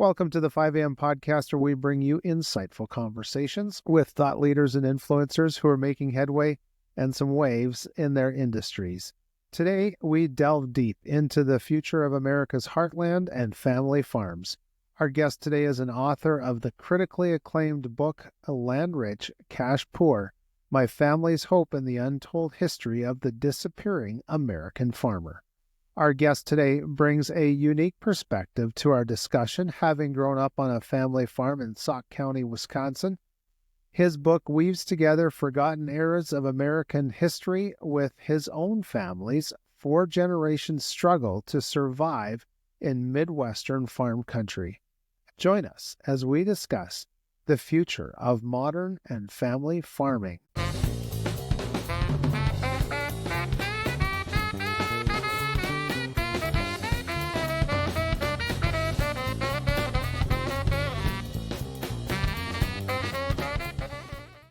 Welcome to the 5 a.m. podcast, where we bring you insightful conversations with thought leaders and influencers who are making headway and some waves in their industries. Today, we delve deep into the future of America's heartland and family farms. Our guest today is an author of the critically acclaimed book, Land Rich, Cash Poor: My Family's Hope in the Untold History of the Disappearing American Farmer. Our guest today brings a unique perspective to our discussion, having grown up on a family farm in Sauk County, Wisconsin. His book weaves together forgotten eras of American history with his own family's four-generation struggle to survive in Midwestern farm country. Join us as we discuss the future of modern and family farming.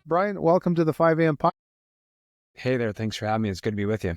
Brian, welcome to the 5 a.m. podcast. Hey there. Thanks for having me. It's good to be with you.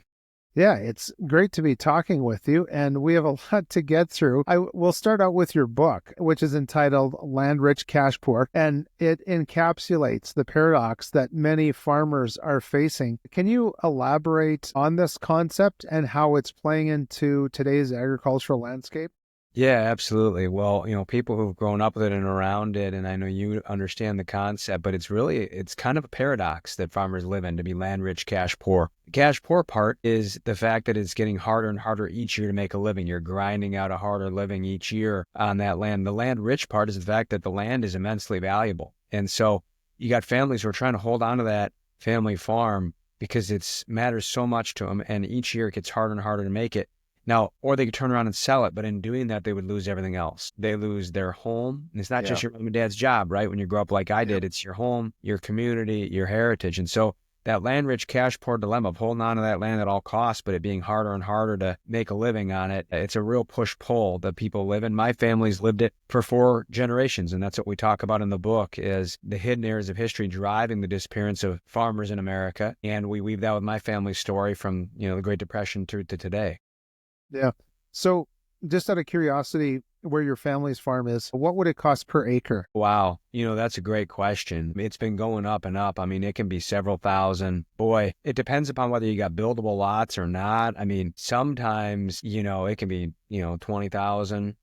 Yeah, it's great to be talking with you, and we have a lot to get through. We'll start out with your book, which is entitled Land Rich, Cash Poor, and it encapsulates the paradox that many farmers are facing. Can you elaborate on this concept and how it's playing into today's agricultural landscape? Yeah, absolutely. Well, people who've grown up with it and around it, and I know you understand the concept, but it's kind of a paradox that farmers live in, to be land rich, cash poor. The cash poor part is the fact that it's getting harder and harder each year to make a living. You're grinding out a harder living each year on that land. The land rich part is the fact that the land is immensely valuable. And so you got families who are trying to hold on to that family farm because it matters so much to them, and each year it gets harder and harder to make it. Now, or they could turn around and sell it, but in doing that, they would lose everything else. They lose their home. And it's not just your mom and dad's job, right? When you grow up like I did, it's your home, your community, your heritage. And so that land-rich, cash-poor dilemma of holding on to that land at all costs, but it being harder and harder to make a living on it, it's a real push-pull that people live in. My family's lived it for 4 generations, and that's what we talk about in the book, is the hidden eras of history driving the disappearance of farmers in America. And we weave that with my family's story from, the Great Depression to today. Yeah. So just out of curiosity, where your family's farm is, what would it cost per acre? Wow. That's a great question. It's been going up and up. I mean, it can be several thousand. Boy, it depends upon whether you got buildable lots or not. I mean, sometimes, it can be, 20,000,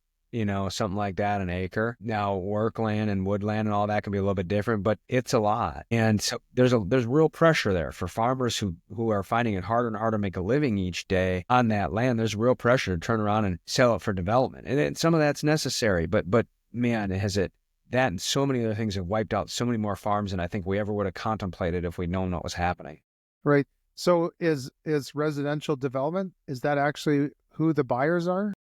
something like that, an acre. Now, work land and woodland and all that can be a little bit different, but it's a lot. And so there's real pressure there for farmers who are finding it harder and harder to make a living each day on that land. There's real pressure to turn around and sell it for development. And some of that's necessary, but man, that and so many other things have wiped out so many more farms than I think we ever would have contemplated if we'd known what was happening. Right. So is residential development, is that actually who the buyers are?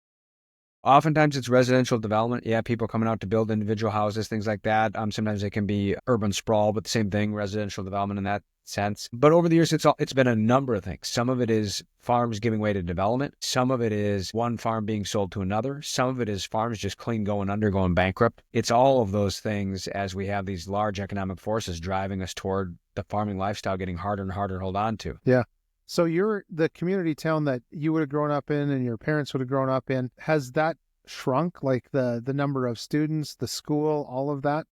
Oftentimes it's residential development. Yeah, people coming out to build individual houses, things like that. Sometimes it can be urban sprawl, but the same thing, residential development in that sense. But over the years, it's been a number of things. Some of it is farms giving way to development. Some of it is one farm being sold to another. Some of it is farms just clean going under, going bankrupt. It's all of those things as we have these large economic forces driving us toward the farming lifestyle getting harder and harder to hold on to. Yeah. So the community town that you would have grown up in and your parents would have grown up in, has that shrunk, like the number of students, the school, all of that?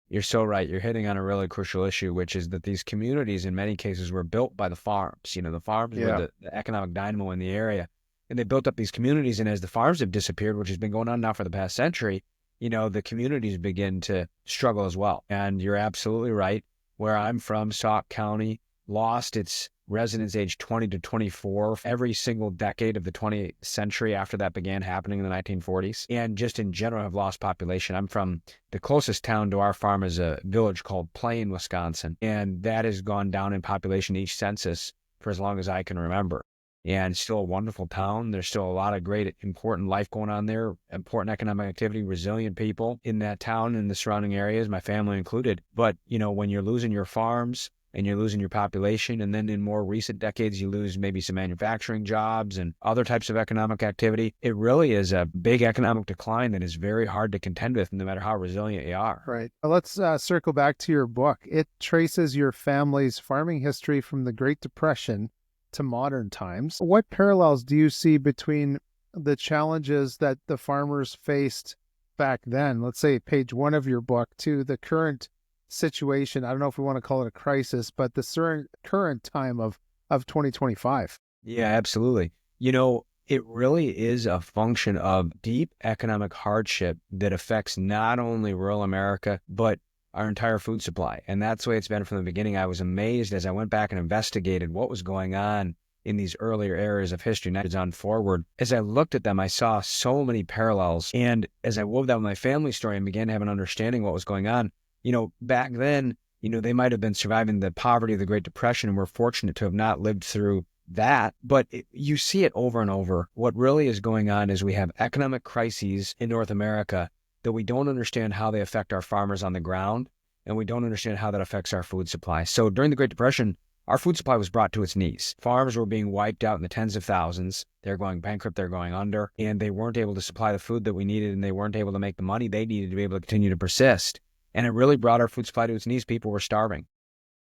You're so right. You're hitting on a really crucial issue, which is that these communities in many cases were built by the farms. The farms were the economic dynamo in the area, and they built up these communities. And as the farms have disappeared, which has been going on now for the past century, the communities begin to struggle as well. And you're absolutely right. Where I'm from, Sauk County, lost its residents aged 20 to 24 every single decade of the 20th century after that began happening in the 1940s. And just in general have lost population. I'm from the closest town to our farm is a village called Plain, Wisconsin. And that has gone down in population each census for as long as I can remember. And it's still a wonderful town. There's still a lot of great, important life going on there, important economic activity, resilient people in that town and the surrounding areas, my family included. But, when you're losing your farms and you're losing your population, and then in more recent decades, you lose maybe some manufacturing jobs and other types of economic activity, it really is a big economic decline that is very hard to contend with no matter how resilient you are. Right. Well, let's circle back to your book. It traces your family's farming history from the Great Depression to modern times. What parallels do you see between the challenges that the farmers faced back then, let's say page 1 of your book, to the current situation. I don't know if we want to call it a crisis, but the current time of 2025. Yeah, absolutely. You know, it really is a function of deep economic hardship that affects not only rural America, but our entire food supply. And that's the way it's been from the beginning. I was amazed as I went back and investigated what was going on in these earlier areas of history, not on forward. As I looked at them, I saw so many parallels. And as I wove that with my family story and began to have an understanding of what was going on, you know, back then, you know, they might have been surviving the poverty of the Great Depression, and we're fortunate to have not lived through that. But you see it over and over. What really is going on is we have economic crises in North America that we don't understand how they affect our farmers on the ground, and we don't understand how that affects our food supply. So during the Great Depression, our food supply was brought to its knees. Farms were being wiped out in the tens of thousands. They're going bankrupt, they're going under, and they weren't able to supply the food that we needed, and they weren't able to make the money they needed to be able to continue to persist. And it really brought our food supply to its knees. People were starving.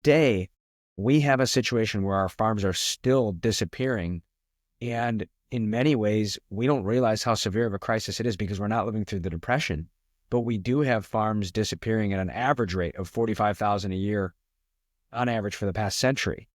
Today, we have a situation where our farms are still disappearing. And in many ways, we don't realize how severe of a crisis it is because we're not living through the Depression. But we do have farms disappearing at an average rate of 45,000 a year on average for the past century.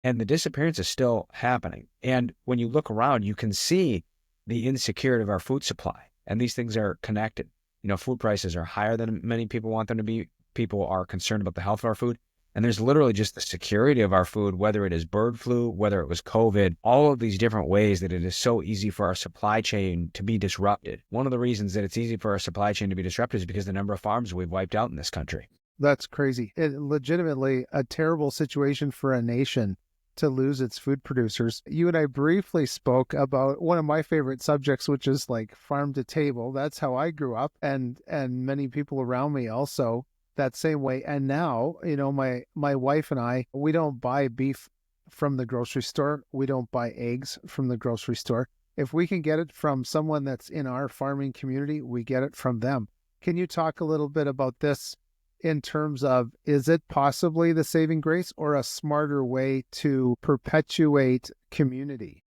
And the disappearance is still happening. And when you look around, you can see the insecurity of our food supply. And these things are connected. You know, food prices are higher than many people want them to be. People are concerned about the health of our food. And there's literally just the security of our food, whether it is bird flu, whether it was COVID, all of these different ways that it is so easy for our supply chain to be disrupted. One of the reasons that it's easy for our supply chain to be disrupted is because the number of farms we've wiped out in this country. That's crazy. It legitimately a terrible situation for a nation to lose its food producers. You and I briefly spoke about one of my favorite subjects, which is like farm to table. That's how I grew up, and many people around me also that same way. And now, you know, my wife and I, we don't buy beef from the grocery store. We don't buy eggs from the grocery store. If we can get it from someone that's in our farming community, we get it from them. Can you talk a little bit about this in terms of, is it possibly the saving grace or a smarter way to perpetuate community?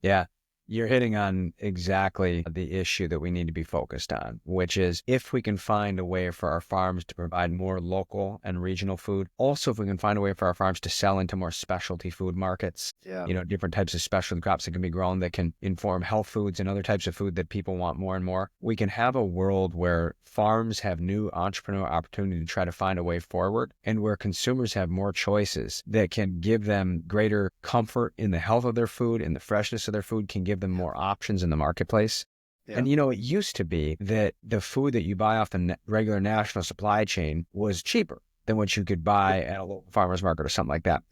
Yeah, you're hitting on exactly the issue that we need to be focused on, which is if we can find a way for our farms to provide more local and regional food. Also, if we can find a way for our farms to sell into more specialty food markets, you know, different types of specialty crops that can be grown that can inform health foods and other types of food that people want more and more. We can have a world where farms have new entrepreneurial opportunity to try to find a way forward, and where consumers have more choices that can give them greater comfort in the health of their food and the freshness of their food, can give them more options in the marketplace. And, you know, it used to be that the food that you buy off the regular national supply chain was cheaper than what you could buy at a local farmer's market or something like that.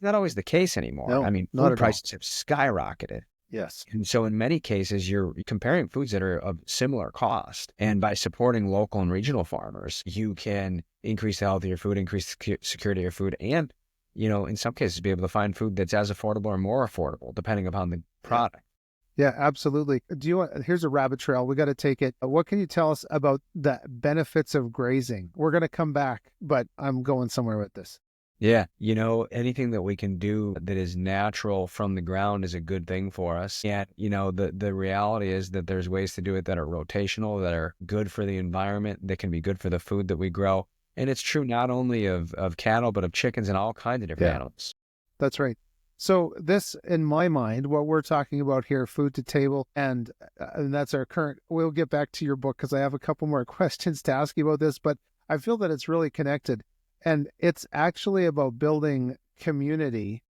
Not always the case anymore. No, I mean, food prices have skyrocketed. Yes. And so in many cases, you're comparing foods that are of similar cost. And by supporting local and regional farmers, you can increase the health of your food, increase the security of your food, and, you know, in some cases, be able to find food that's as affordable or more affordable, depending upon the product. Yeah, absolutely. Here's a rabbit trail. We got to take it. What can you tell us about the benefits of grazing? We're going to come back, but I'm going somewhere with this. Yeah, you know, anything that we can do that is natural from the ground is a good thing for us. And, you know, the reality is that there's ways to do it that are rotational, that are good for the environment, that can be good for the food that we grow. And it's true not only of cattle, but of chickens and all kinds of different animals. That's right. So this, in my mind, what we're talking about here, food to table, and that's our current, we'll get back to your book because I have a couple more questions to ask you about this, but I feel that it's really connected. And it's actually about building community.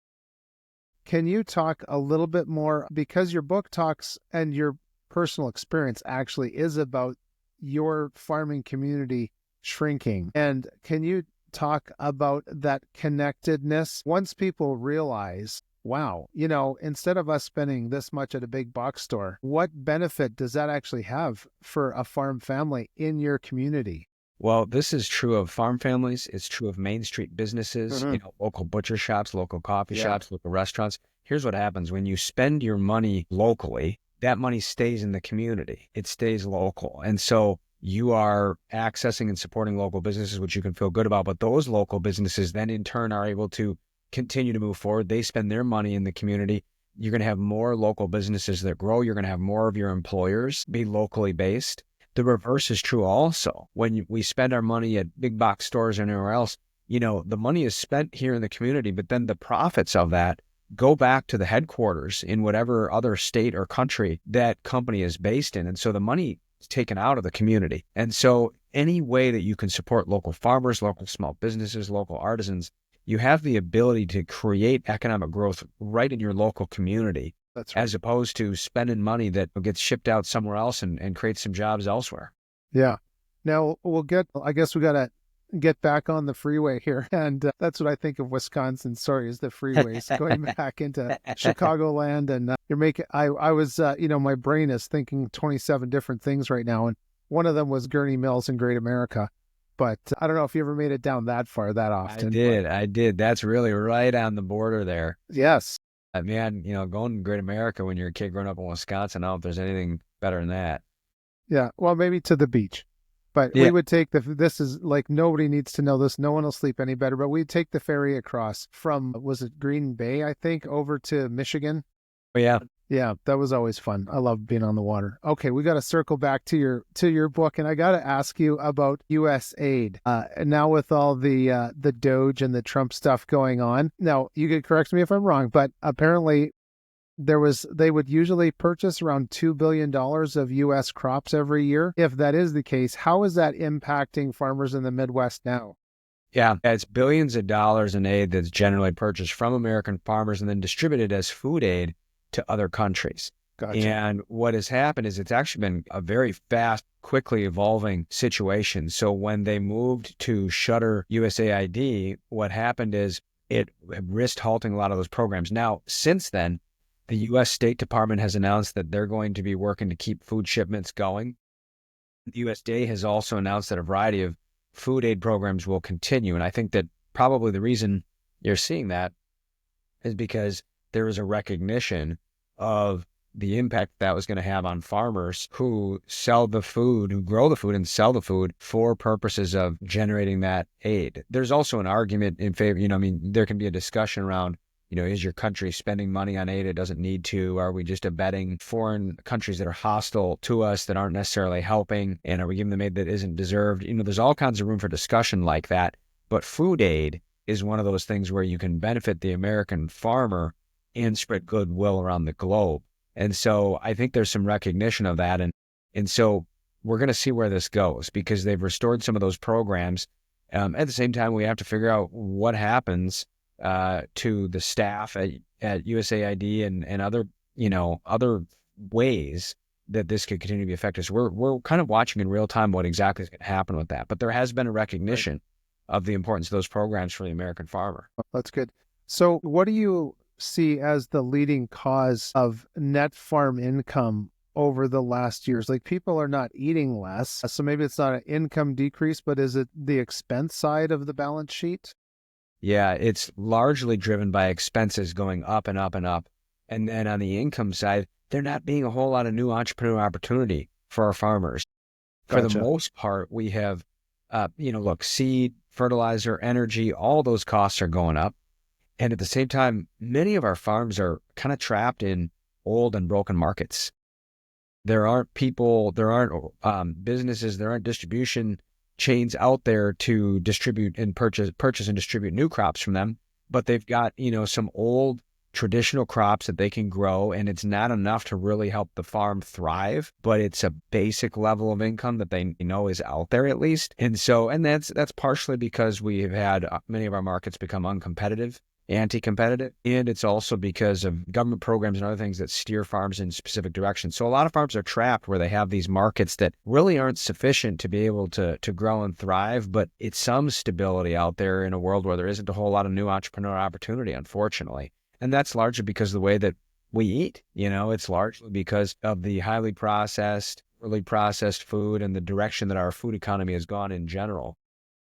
Can you talk a little bit more, because your book talks and your personal experience actually is about your farming community shrinking. And can you talk about that connectedness once people realize, wow, you know, instead of us spending this much at a big box store, what benefit does that actually have for a farm family in your community? Well, this is true of farm families. It's true of Main Street businesses, you know, local butcher shops, local coffee shops, local restaurants. Here's what happens when you spend your money locally, that money stays in the community. It stays local. And so you are accessing and supporting local businesses, which you can feel good about. But those local businesses then in turn are able to continue to move forward. They spend their money in the community. You're going to have more local businesses that grow. You're going to have more of your employers be locally based. the reverse is true also. When we spend our money at big box stores or anywhere else, the money is spent here in the community, but then the profits of that go back to the headquarters in whatever other state or country that company is based in. And so the money is taken out of the community. And so any way that you can support local farmers, local small businesses, local artisans, you have the ability to create economic growth right in your local community. That's right. As opposed to spending money that gets shipped out somewhere else and creates some jobs elsewhere. Yeah. Now I guess we got to get back on the freeway here. And that's what I think of Wisconsin, is the freeways going back into Chicagoland. And I was, my brain is thinking 27 different things right now. And one of them was Gurney Mills in Great America. But I don't know if you ever made it down that far that often. I did. That's really right on the border there. Yes. Man, going to Great America when you're a kid growing up in Wisconsin, I don't know if there's anything better than that. Yeah, well, maybe to the beach. But we would take this is like, nobody needs to know this. No one will sleep any better. But we'd take the ferry across from, was it Green Bay, I think, over to Michigan? Oh, yeah. Yeah, that was always fun. I love being on the water. Okay, we got to circle back to your book, and I got to ask you about USAID. And now with all the Doge and the Trump stuff going on, now you could correct me if I'm wrong, but apparently they would usually purchase around $2 billion of U.S. crops every year. If that is the case, how is that impacting farmers in the Midwest now? Yeah, it's billions of dollars in aid that's generally purchased from American farmers and then distributed as food aid to other countries. Gotcha. And what has happened is it's actually been a very fast, quickly evolving situation. So when they moved to shutter USAID, what happened is it risked halting a lot of those programs. Now, since then, the U.S. State Department has announced that they're going to be working to keep food shipments going. The USDA has also announced that a variety of food aid programs will continue. And I think that probably the reason you're seeing that is because there is a recognition of the impact that was going to have on farmers who sell the food, who grow the food and sell the food for purposes of generating that aid. There's also an argument in favor, there can be a discussion around, is your country spending money on aid it doesn't need to? Are we just abetting foreign countries that are hostile to us that aren't necessarily helping? And are we giving them aid that isn't deserved? There's all kinds of room for discussion like that. But food aid is one of those things where you can benefit the American farmer and spread goodwill around the globe. And so I think there's some recognition of that. And so we're going to see where this goes because they've restored some of those programs. At the same time, we have to figure out what happens to the staff at USAID and other ways that this could continue to be effective. So we're kind of watching in real time what exactly is going to happen with that. But there has been a recognition of the importance of those programs for the American farmer. That's good. So what do you see as the leading cause of net farm income over the last years? Like, people are not eating less. So maybe it's not an income decrease, but is it the expense side of the balance sheet? Yeah, it's largely driven by expenses going up and up and up. And then on the income side, there not being a whole lot of new entrepreneur opportunity for our farmers. Gotcha. For the most part, we have, seed, fertilizer, energy, all those costs are going up. And at the same time, many of our farms are kind of trapped in old and broken markets. There aren't people, there aren't businesses, there aren't distribution chains out there to distribute and purchase and distribute new crops from them. But they've got, some old traditional crops that they can grow, and it's not enough to really help the farm thrive, but it's a basic level of income that they know is out there at least. And that's partially because we have had many of our markets become uncompetitive, anti-competitive, and it's also because of government programs and other things that steer farms in specific directions. So a lot of farms are trapped where they have these markets that really aren't sufficient to be able to grow and thrive, but it's some stability out there in a world where there isn't a whole lot of new entrepreneur opportunity, unfortunately. And that's largely because of the way that we eat. It's largely because of the highly processed, really processed food and the direction that our food economy has gone in general.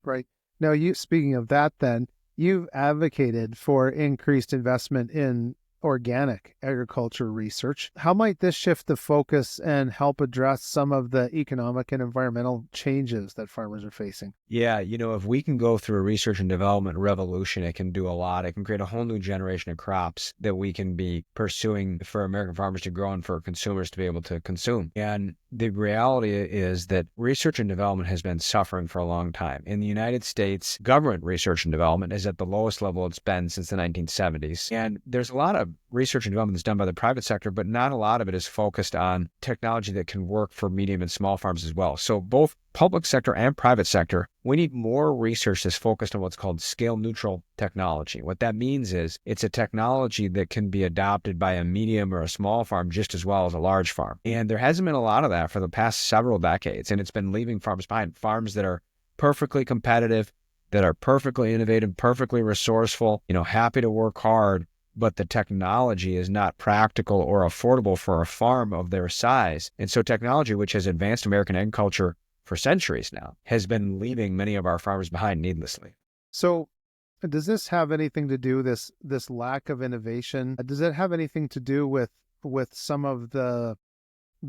Right. Now, speaking of that then, you've advocated for increased investment in organic agriculture research. How might this shift the focus and help address some of the economic and environmental changes that farmers are facing? Yeah, if we can go through a research and development revolution, it can do a lot. It can create a whole new generation of crops that we can be pursuing for American farmers to grow and for consumers to be able to consume. And the reality is that research and development has been suffering for a long time. In the United States, government research and development is at the lowest level it's been since the 1970s. And there's a lot of research and development that's done by the private sector, but not a lot of it is focused on technology that can work for medium and small farms as well. So both public sector and private sector, we need more research that's focused on what's called scale neutral technology. What that means is it's a technology that can be adopted by a medium or a small farm just as well as a large farm. And there hasn't been a lot of that for the past several decades. And it's been leaving farms behind, farms that are perfectly competitive, that are perfectly innovative, perfectly resourceful, happy to work hard, but the technology is not practical or affordable for a farm of their size. And so technology, which has advanced American agriculture for centuries now, has been leaving many of our farmers behind needlessly. So does this have anything to do, this lack of innovation, does it have anything to do with some of the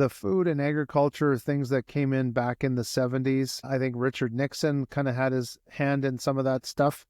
food and agriculture things that came in back in the 70s? I think Richard Nixon kind of had his hand in some of that stuff.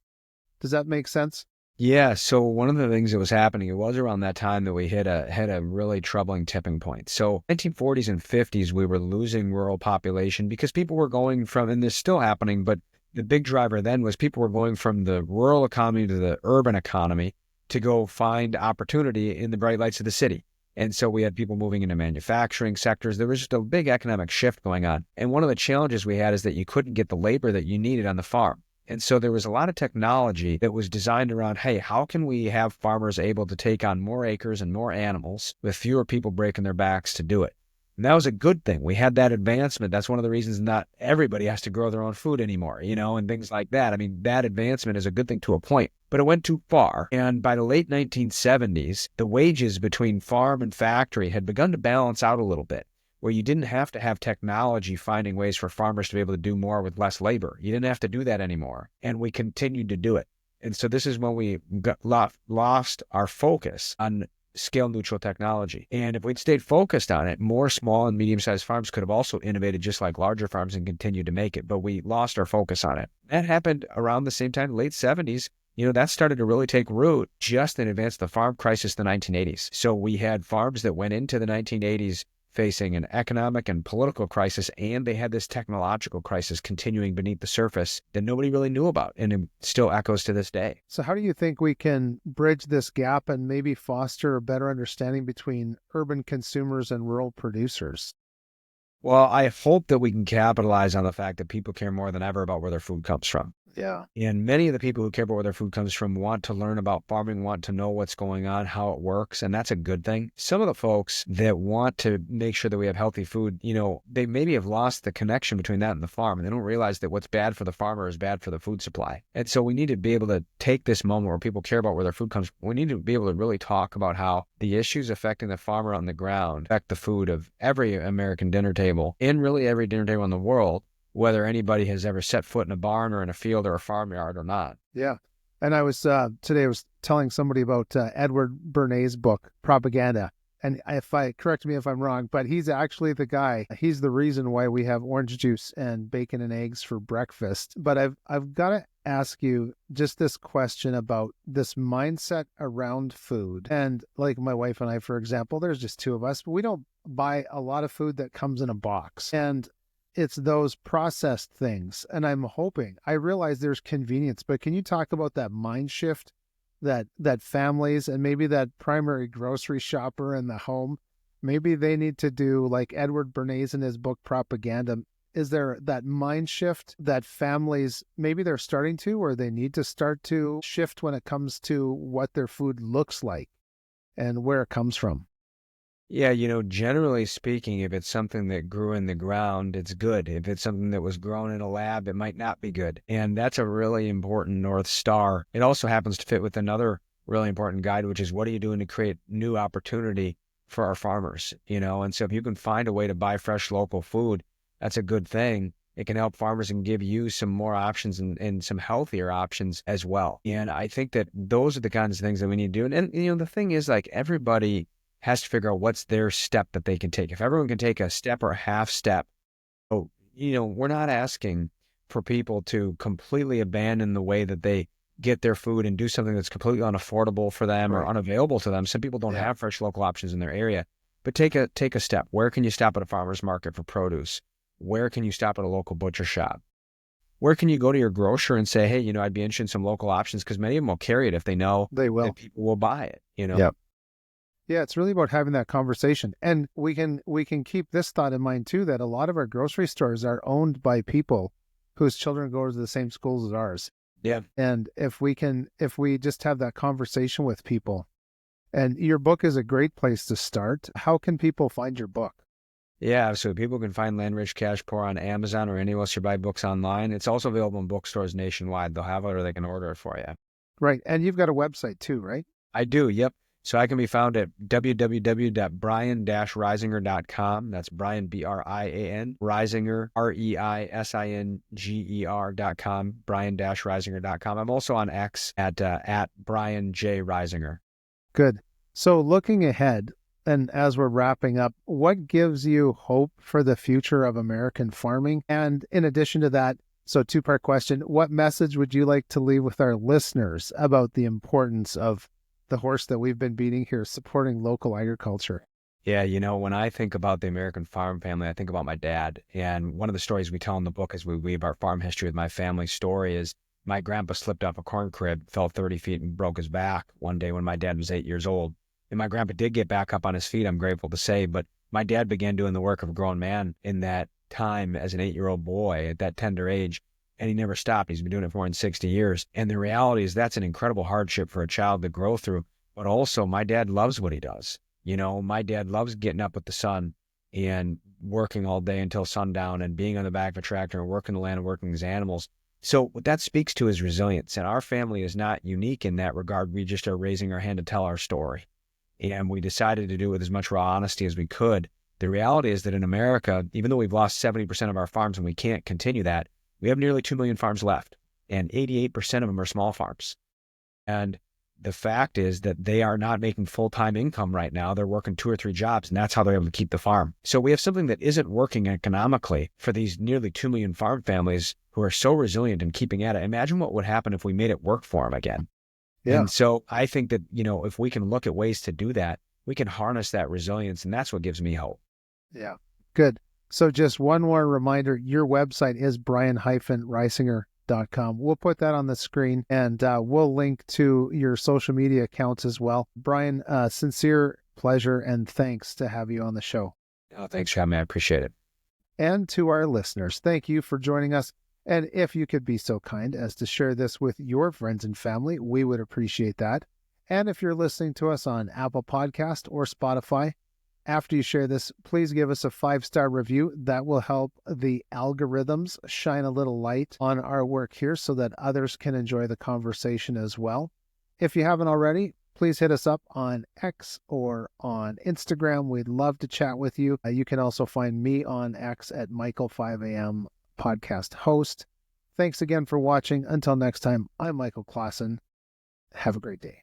Does that make sense? Yeah, so one of the things that was happening, it was around that time that we had a really troubling tipping point. So 1940s and 50s, we were losing rural population because people were going from, and this is still happening, but the big driver then was people were going from the rural economy to the urban economy to go find opportunity in the bright lights of the city. And so we had people moving into manufacturing sectors. There was just a big economic shift going on. And one of the challenges we had is that you couldn't get the labor that you needed on the farm. And so there was a lot of technology that was designed around, hey, how can we have farmers able to take on more acres and more animals with fewer people breaking their backs to do it? And that was a good thing. We had that advancement. That's one of the reasons not everybody has to grow their own food anymore, and things like that. I mean, that advancement is a good thing to a point, but it went too far. And by the late 1970s, the wages between farm and factory had begun to balance out a little bit, where you didn't have to have technology finding ways for farmers to be able to do more with less labor. You didn't have to do that anymore. And we continued to do it. And so this is when we lost our focus on scale neutral technology. And if we'd stayed focused on it, more small and medium-sized farms could have also innovated just like larger farms and continued to make it. But we lost our focus on it. That happened around the same time, late 70s. That started to really take root just in advance of the farm crisis in the 1980s. So we had farms that went into the 1980s facing an economic and political crisis, and they had this technological crisis continuing beneath the surface that nobody really knew about, and it still echoes to this day. So how do you think we can bridge this gap and maybe foster a better understanding between urban consumers and rural producers? Well, I hope that we can capitalize on the fact that people care more than ever about where their food comes from. Yeah. And many of the people who care about where their food comes from want to learn about farming, want to know what's going on, how it works, and that's a good thing. Some of the folks that want to make sure that we have healthy food, they maybe have lost the connection between that and the farm, and they don't realize that what's bad for the farmer is bad for the food supply. And so we need to be able to take this moment where people care about where their food comes from. We need to be able to really talk about how the issues affecting the farmer on the ground affect the food of every American dinner table, and really every dinner table in the world, whether anybody has ever set foot in a barn or in a field or a farmyard or not. Yeah. And I was today I was telling somebody about Edward Bernays' book, Propaganda. And correct me if I'm wrong, but he's actually the guy. He's the reason why we have orange juice and bacon and eggs for breakfast. But I've got to ask you just this question about this mindset around food. And like my wife and I, for example, there's just two of us, but we don't buy a lot of food that comes in a box. And it's those processed things. And I realize there's convenience, but can you talk about that mind shift that families and maybe that primary grocery shopper in the home, maybe they need to do like Edward Bernays in his book, Propaganda. Is there that mind shift that families, maybe they're starting to, or they need to start to shift when it comes to what their food looks like and where it comes from? Yeah, generally speaking, if it's something that grew in the ground, it's good. If it's something that was grown in a lab, it might not be good. And that's a really important North Star. It also happens to fit with another really important guide, which is what are you doing to create new opportunity for our farmers, And so if you can find a way to buy fresh local food, that's a good thing. It can help farmers and give you some more options and some healthier options as well. And I think that those are the kinds of things that we need to do. And the thing is, like, everybody has to figure out what's their step that they can take. If everyone can take a step or a half step, we're not asking for people to completely abandon the way that they get their food and do something that's completely unaffordable for them or unavailable to them. Some people don't have fresh local options in their area, but take a step. Where can you stop at a farmer's market for produce? Where can you stop at a local butcher shop? Where can you go to your grocer and say, hey, I'd be interested in some local options, because many of them will carry it if they know that people will buy it, Yep. Yeah, it's really about having that conversation. And we can keep this thought in mind too, that a lot of our grocery stores are owned by people whose children go to the same schools as ours. Yeah. And if we just have that conversation with people, and your book is a great place to start. How can people find your book? Yeah, so people can find Land Rich Cash Poor on Amazon or anywhere else you buy books online. It's also available in bookstores nationwide. They'll have it, or they can order it for you. Right. And you've got a website too, right? I do, yep. So I can be found at www.brian-reisinger.com. That's Brian, B-R-I-A-N, Reisinger, R-E-I-S-I-N-G-E-R.com, brian-reisinger.com. I'm also on X at Brian J. Reisinger. Good. So looking ahead, and as we're wrapping up, what gives you hope for the future of American farming? And in addition to that, so two-part question, what message would you like to leave with our listeners about the importance of the horse that we've been beating here, supporting local agriculture? Yeah, when I think about the American farm family, I think about my dad. And one of the stories we tell in the book as we weave our farm history with my family story is my grandpa slipped off a corn crib, fell 30 feet and broke his back one day when my dad was 8 years old. And my grandpa did get back up on his feet, I'm grateful to say, but my dad began doing the work of a grown man in that time as an 8-year-old boy at that tender age. And he never stopped. He's been doing it for more than 60 years. And the reality is that's an incredible hardship for a child to grow through. But also, my dad loves what he does. My dad loves getting up with the sun and working all day until sundown and being on the back of a tractor and working the land and working his animals. So what that speaks to is resilience. And our family is not unique in that regard. We just are raising our hand to tell our story. And we decided to do it with as much raw honesty as we could. The reality is that in America, even though we've lost 70% of our farms and we can't continue that, we have nearly 2 million farms left, and 88% of them are small farms. And the fact is that they are not making full-time income right now. They're working 2 or 3 jobs, and that's how they're able to keep the farm. So we have something that isn't working economically for these nearly 2 million farm families who are so resilient and keeping at it. Imagine what would happen if we made it work for them again. Yeah. And so I think that, if we can look at ways to do that, we can harness that resilience, and that's what gives me hope. Yeah, good. So just one more reminder, your website is brian-reisinger.com. We'll put that on the screen, and we'll link to your social media accounts as well. Brian, sincere pleasure and thanks to have you on the show. Oh, thanks for having me. I appreciate it. And to our listeners, thank you for joining us. And if you could be so kind as to share this with your friends and family, we would appreciate that. And if you're listening to us on Apple Podcast or Spotify, after you share this, please give us a 5-star review. That will help the algorithms shine a little light on our work here so that others can enjoy the conversation as well. If you haven't already, please hit us up on X or on Instagram. We'd love to chat with you. You can also find me on X at Michael5am podcast host. Thanks again for watching. Until next time, I'm Michael Klassen. Have a great day.